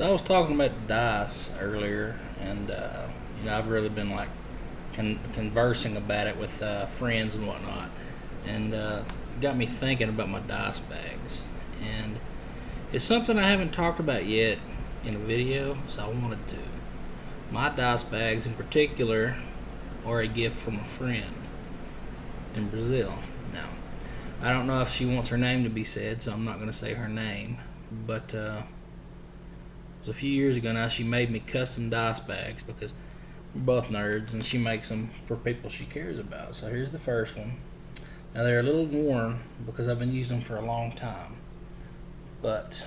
So I was talking about dice earlier, and I've really been like conversing about it with friends and whatnot, and it got me thinking about my dice bags, and it's something I haven't talked about yet in a video, so I wanted to. My dice bags, in particular, are a gift from a friend in Brazil. Now, I don't know if she wants her name to be said, so I'm not going to say her name, but it was a few years ago now. She made me custom dice bags because we're both nerds, and she makes them for people she cares about. So here's the first one. Now they're a little worn because I've been using them for a long time, but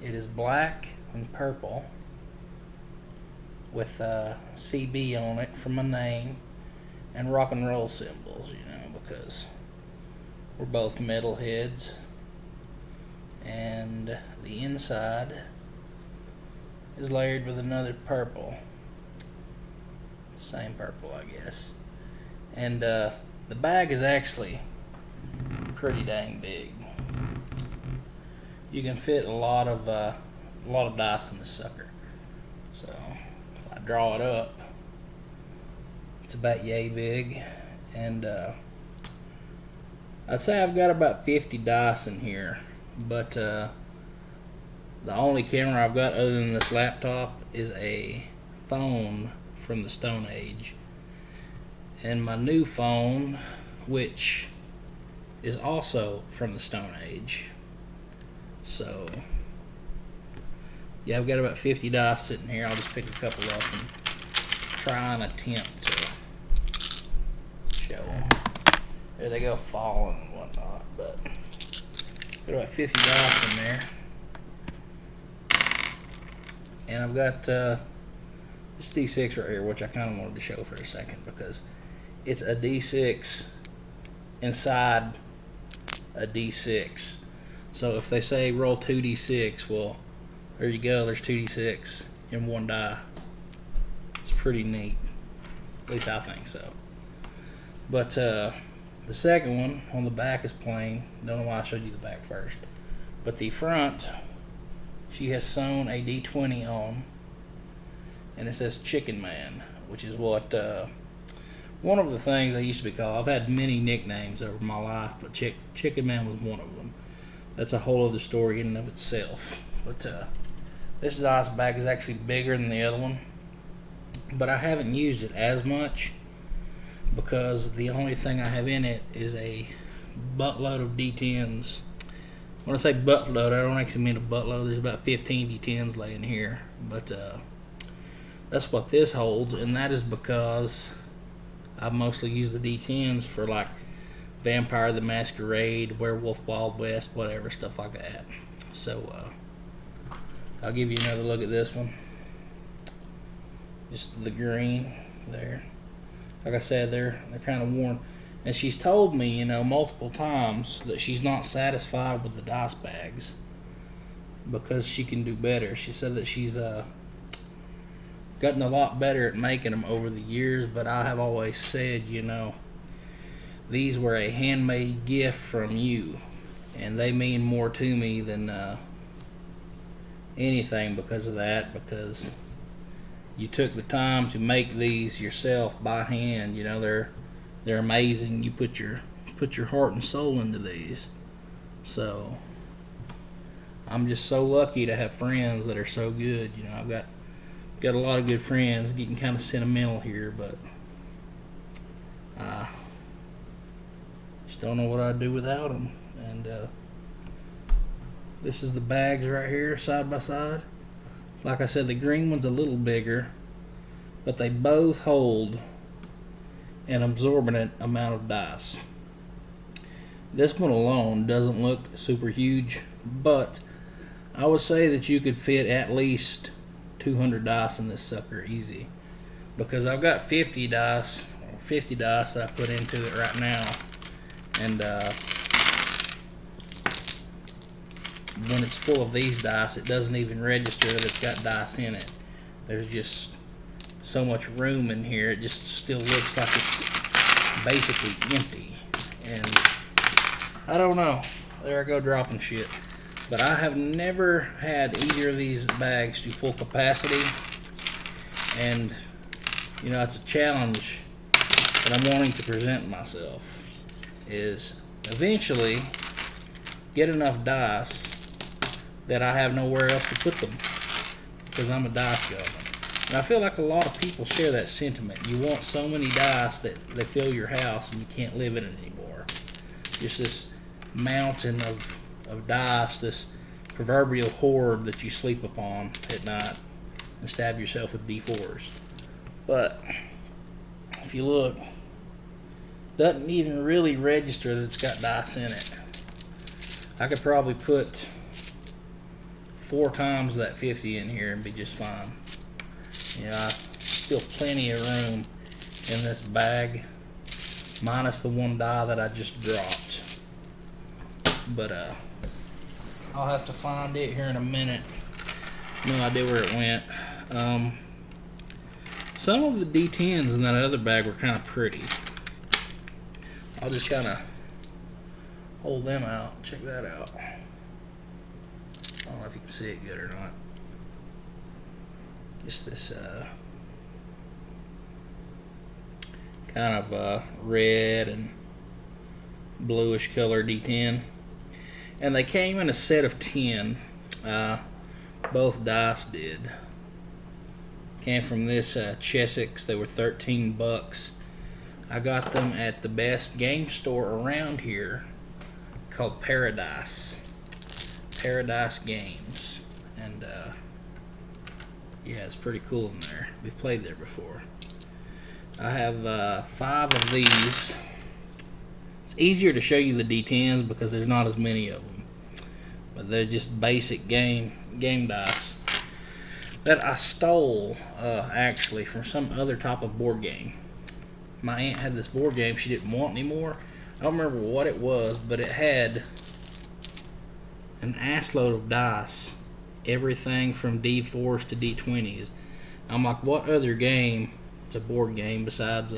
it is black and purple with CB on it for my name and rock and roll symbols, because we're both metalheads. And the inside is layered with another purple. Same purple, I guess. And the bag is actually pretty dang big. You can fit a lot of dice in this sucker. So if I draw it up, it's about yay big, and I'd say I've got about 50 dice in here. But the only camera I've got other than this laptop is a phone from the Stone Age, and my new phone, which is also from the Stone Age. So yeah, I've got about 50 dice sitting here. I'll just pick a couple up and try and attempt to show them. There they go, falling and whatnot, but got about 50 dice in there. And I've got this D6 right here, which I kind of wanted to show for a second because it's a D6 inside a D6. So if they say roll 2D6, well, there you go. There's 2D6 in one die. It's pretty neat. At least I think so. But the second one on the back is plain. Don't know why I showed you the back first. But the front, she has sewn a D20 on, and it says Chicken Man, which is what one of the things I used to be called. I've had many nicknames over my life, but Chicken Man was one of them. That's a whole other story in and of itself. But this dice bag is actually bigger than the other one, but I haven't used it as much because the only thing I have in it is a buttload of D10s. When I say buttload, I don't actually mean a buttload. There's about 15 D10s laying here, but that's what this holds, and that is because I mostly use the D10s for like Vampire the Masquerade, Werewolf Wild West, whatever, stuff like that. So I'll give you another look at this one. Just the green there. Like I said, they're kind of worn. And she's told me, multiple times that she's not satisfied with the dice bags because she can do better. She said that she's gotten a lot better at making them over the years, but I have always said, these were a handmade gift from you, and they mean more to me than anything because of that, because you took the time to make these yourself by hand. They're amazing. You put your heart and soul into these. So I'm just so lucky to have friends that are so good. I've got a lot of good friends. Getting kind of sentimental here, but just don't know what I'd do without them. And this is the bags right here, side by side. Like I said, the green one's a little bigger, but they both hold an absorbent amount of dice. This one alone doesn't look super huge, but I would say that you could fit at least 200 dice in this sucker easy, because I've got 50 dice that I put into it right now, and when it's full of these dice, it doesn't even register that it's got dice in it. There's just so much room in here, it just still looks like it's basically empty. And I don't know, there I go dropping shit. But I have never had either of these bags to full capacity, and you know, it's a challenge that I'm wanting to present myself, is eventually get enough dice that I have nowhere else to put them, because I'm a dice governor. And I feel like a lot of people share that sentiment. You want so many dice that they fill your house and you can't live in it anymore. Just this mountain of dice, this proverbial hoard that you sleep upon at night and stab yourself with D4s. But if you look, doesn't even really register that it's got dice in it. I could probably put 4 times that 50 in here and be just fine. You know, still plenty of room in this bag, minus the one die that I just dropped. But I'll have to find it here in a minute. No idea where it went. Some of the D10s in that other bag were kind of pretty. I'll just kind of hold them out. Check that out. I don't know if you can see it good or not. Just this kind of red and bluish color D10. And they came in a set of 10. Both dice did. Came from this Chessex. They were $13. I got them at the best game store around here called Paradise Games. And yeah, it's pretty cool in there. We've played there before. I have 5 of these. It's easier to show you the D10s because there's not as many of them. But they're just basic game dice that I stole actually from some other type of board game. My aunt had this board game she didn't want anymore. I don't remember what it was, but it had an assload of dice, everything from D4s to D20s. I'm like, what other game, it's a board game besides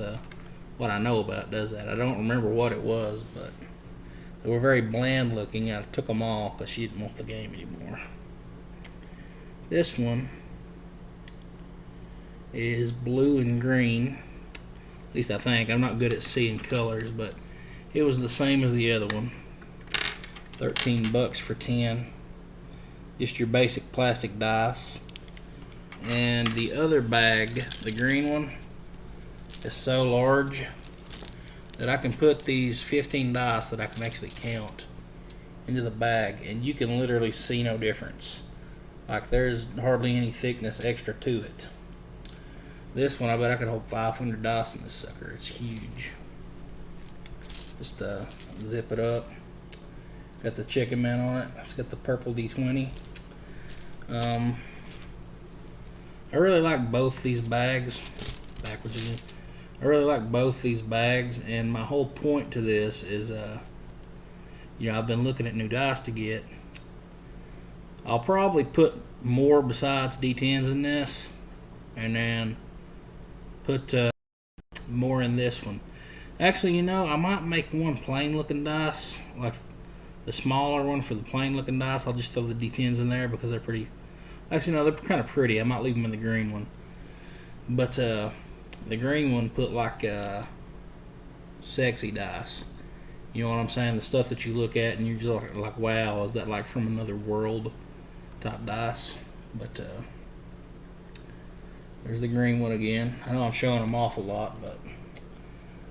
what I know about, does that? I don't remember what it was, but they were very bland looking. I took them all because she didn't want the game anymore. This one is blue and green. At least I think. I'm not good at seeing colors, but it was the same as the other one. $13 for 10. Just your basic plastic dice. And the other bag, the green one, is so large that I can put these 15 dice that I can actually count into the bag, and you can literally see no difference. Like, there's hardly any thickness extra to it. This one, I bet I could hold 500 dice in this sucker. It's huge. Just zip it up. Got the chicken man on it. It's got the purple D20. I really like both these bags. Backwards again. I really like both these bags, and my whole point to this is, you know, I've been looking at new dice to get. I'll probably put more besides D10s in this, and then put more in this one. Actually, you know, I might make one plain looking dice, like the smaller one for the plain looking dice. I'll just throw the D10s in there because they're pretty. Actually, no, they're kind of pretty. I might leave them in the green one. But the green one, put like sexy dice. You know what I'm saying? The stuff that you look at and you're just like, wow, is that like from another world type dice? But there's the green one again. I know I'm showing them off a lot, but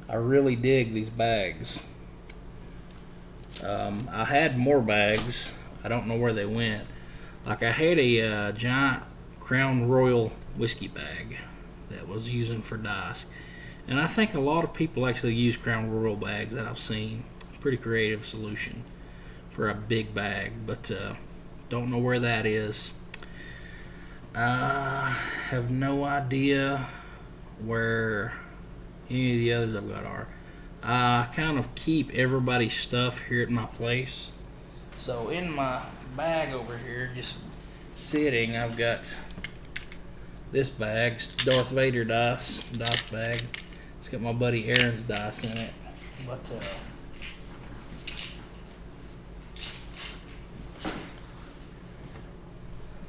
I really dig these bags. I had more bags. I don't know where they went. Like, I had a giant Crown Royal whiskey bag that was using for dice. And I think a lot of people actually use Crown Royal bags that I've seen. Pretty creative solution for a big bag, but don't know where that is. I have no idea where any of the others I've got are. I kind of keep everybody's stuff here at my place. So in my bag over here, just sitting, I've got this bag, Darth Vader dice bag. It's got my buddy Aaron's dice in it. But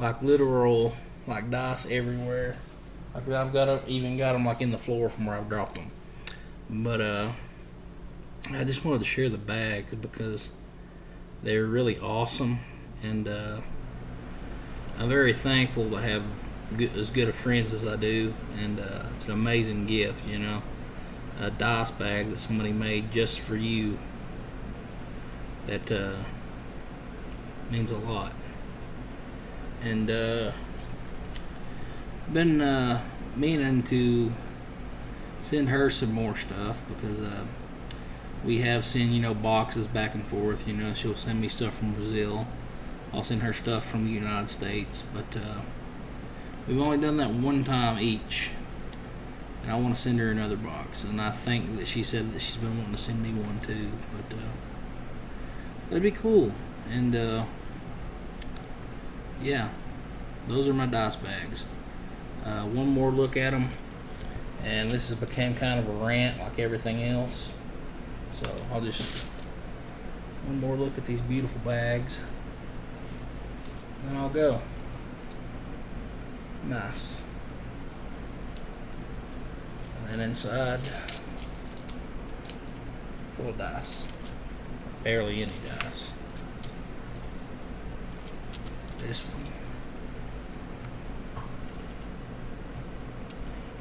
like literal like dice everywhere. Like I've even got them like in the floor from where I've dropped them. But I just wanted to share the bags because they're really awesome, and I'm very thankful to have as good of friends as I do, and it's an amazing gift, you know, a dice bag that somebody made just for you. That means a lot. And been meaning to send her some more stuff because we have sent, you know, boxes back and forth. You know, she'll send me stuff from Brazil. I'll send her stuff from the United States. But we've only done that one time each. And I want to send her another box. And I think that she said that she's been wanting to send me one too. But that'd be cool. And yeah, those are my dice bags. One more look at them, and this has become kind of a rant like everything else. So I'll just one more look at these beautiful bags, and then I'll go. Nice. And then inside, full of dice. Barely any dice. This one.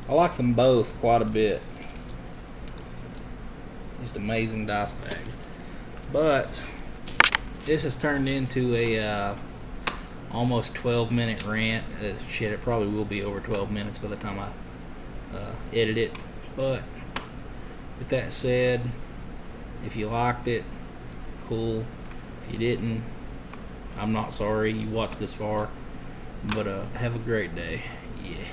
I like them both quite a bit. Just amazing dice bags. But this has turned into a almost 12-minute rant. Shit, it probably will be over 12 minutes by the time I edit it. But with that said, if you liked it, cool. If you didn't, I'm not sorry you watched this far. But have a great day. Yeah.